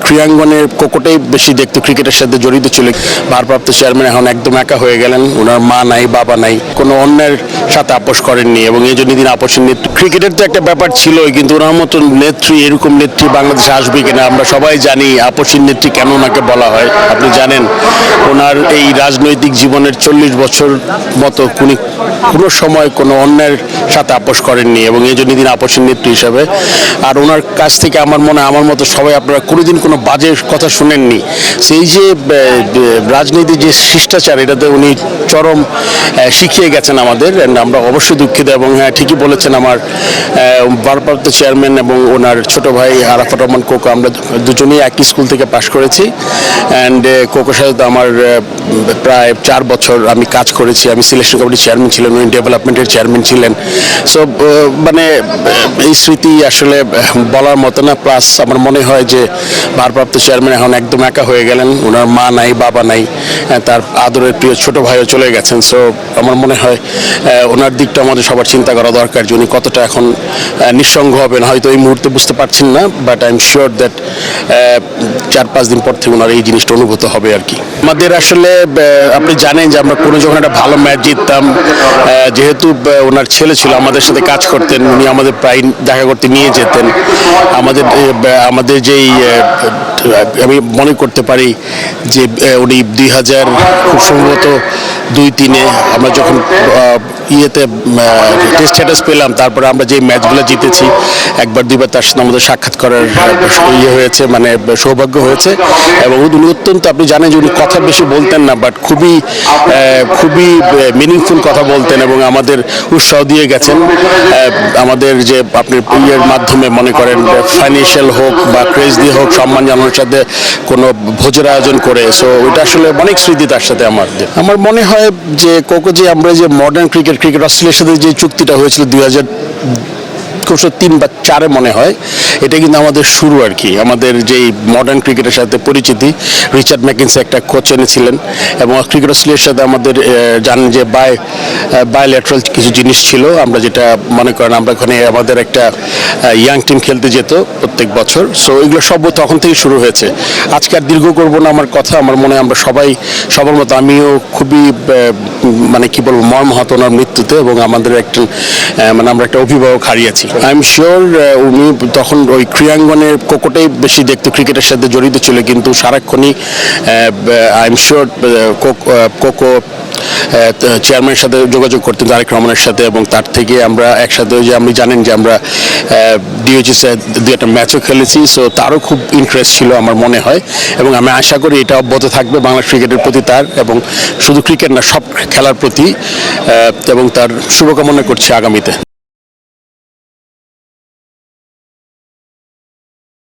ক্রীড়াঙ্গনের কোকোটাই বেশি দেখতো, ক্রিকেটের সাথে জড়িত ছিল। ভারপ্রাপ্ত চেয়ারম্যান এখন একদম একা হয়ে গেলেন, ওনার মা নাই, বাবা নাই, কোনো অন্যের সাথে আপোষ করেননি এবং এই জন্য দিন আপোষের নেত্রী। ক্রিকেটের তো একটা ব্যাপার ছিলই, কিন্তু ওনার মতো নেত্রী, এরকম নেত্রী বাংলাদেশে আসবে কিনা আমরা সবাই জানি। আপোষের নেত্রী কেন ওনাকে বলা হয় আপনি জানেন। ওনার এই রাজনৈতিক জীবনের 40 বছর মতো কোনো সময় কোনো অন্যের সাথে আপোষ করেননি এবং এই জন্য দিন আপোষের নেত্রী হিসাবে। আর ওনার কাছ থেকে আমার মতো সবাই আপনারা কোনোদিন কোনো বাজে কথা শুনেননি। সেই যে রাজনীতির যে শিষ্টাচার, এটাতে উনি চরম শিখিয়ে গেছেন আমাদের। আমরা অবশ্যই দুঃখিত এবং হ্যাঁ, ঠিকই বলেছেন, আমার ভারপ্রাপ্ত চেয়ারম্যান এবং ওনার ছোট ভাই আরাফাত রহমান কোকো, আমরা দুজনেই একই স্কুল থেকে পাশ করেছি। অ্যান্ড কোকোর সাথে তো আমার প্রায় 4 বছর আমি কাজ করেছি। আমি সিলেকশন কমিটির চেয়ারম্যান ছিলেন, উনি ডেভেলপমেন্টের চেয়ারম্যান ছিলেন। সো মানে এই স্মৃতি আসলে বলার মতো না। প্লাস আমার মনে হয় যে ভারপ্রাপ্ত চেয়ারম্যান এখন একদম একা হয়ে গেলেন, ওনার মা নাই, বাবা নাই, তার আদরের প্রিয় ছোট ভাইও চলে গেছেন। সো আমার মনে হয় ওনার দিকটা আমাদের সবার চিন্তা করা দরকার যে উনি কতটা এখন নিঃসঙ্গ হবেন। হয়তো এই মুহূর্তে বুঝতে পারছেন না, but I am sure that 4-5 দিন পর থেকে ওনার এই জিনিসটা অনুভূত হবে আর কি। আমাদের আসলে আপনি জানেন যে আমরা কোনো যখন একটা ভালো ম্যাচ জিততাম, যেহেতু ওনার ছেলে ছিল আমাদের সাথে কাজ করতেন, উনি আমাদের প্রায় দেখা করতে নিয়ে যেতেন। আমাদের যেই আমি মনে করতে পারি যে উনি 2000 খুব সম্ভবত 2-3-এ আমরা যখন টেস্ট স্ট্যাটাস পেলাম, তারপরে আমরা যে ম্যাচগুলো জিতেছি, একবার দুইবার তার সাথে আমাদের সাক্ষাৎ করার হয়েছে, মানে সৌভাগ্য হয়েছে। এবং উনি অত্যন্ত, আপনি জানেন যে উনি কথা বেশি বলতেন না, বাট খুবই মিনিংফুল কথা বলতেন এবং আমাদের উৎসাহ দিয়ে গেছেন। আমাদের যে আপনি ইয়ের মাধ্যমে মনে করেন ফাইন্যান্সিয়াল হোক বা ক্রেজ দিয়ে হোক, সম্মান জানানোর সাথে কোনো ভোজের আয়োজন করে। সো ওইটা আসলে অনেক স্মৃতি তার সাথে আমার মনে হয় যে কোকো, যে আমরা যে মডার্ন ক্রিকেট অস্ট্রেলিয়ার সাথে যে চুক্তিটা হয়েছিল 2003 বা 2004 মনে হয়, এটা কিন্তু আমাদের শুরু আর কি, আমাদের যেই মডার্ন ক্রিকেটের সাথে পরিচিতি। রিচার্ড ম্যাকিন্সি একটা কোচ এনেছিলেন এবং ক্রিকেট অস্ট্রেলিয়ার সাথে আমাদের জানেন যে বায়োল্যাটারাল কিছু জিনিস ছিল। আমরা যেটা মনে করেন, আমরা ওখানে আমাদের একটা ইয়াং টিম খেলতে যেত প্রত্যেক বছর। সো এগুলো সব তখন থেকেই শুরু হয়েছে। আজকে আর দীর্ঘ করবো না আমার কথা। আমার মনে হয় আমরা সবার মতো আমিও খুবই মানে কি বলবো, মর্মাহত ওনার মৃত্যুতে, এবং আমাদের আমরা একটা অভিভাবক হারিয়েছি। আই এম শিওর উনি তখন ওই ক্রীড়াঙ্গনের কোকোটাই বেশি দেখতো, ক্রিকেটের সাথে জড়িত ছিল, কিন্তু সারাক্ষণই আই এম শিওর কোকো চেয়ারম্যানের সাথে যোগাযোগ করতেন, তারেক রহমানের সাথে, এবং তার থেকে আমরা একসাথে যে আপনি জানেন যে আমরা ডিওজিসে 2-একটা ম্যাচও খেলেছি। সো তারও খুব ইন্টারেস্ট ছিল আমার মনে হয়, এবং আমি আশা করি এটা অব্যাহত থাকবে বাংলাদেশ ক্রিকেটের প্রতি তার, এবং শুধু ক্রিকেট না, সব খেলার প্রতি, এবং তার শুভকামনা করছি আগামীতে।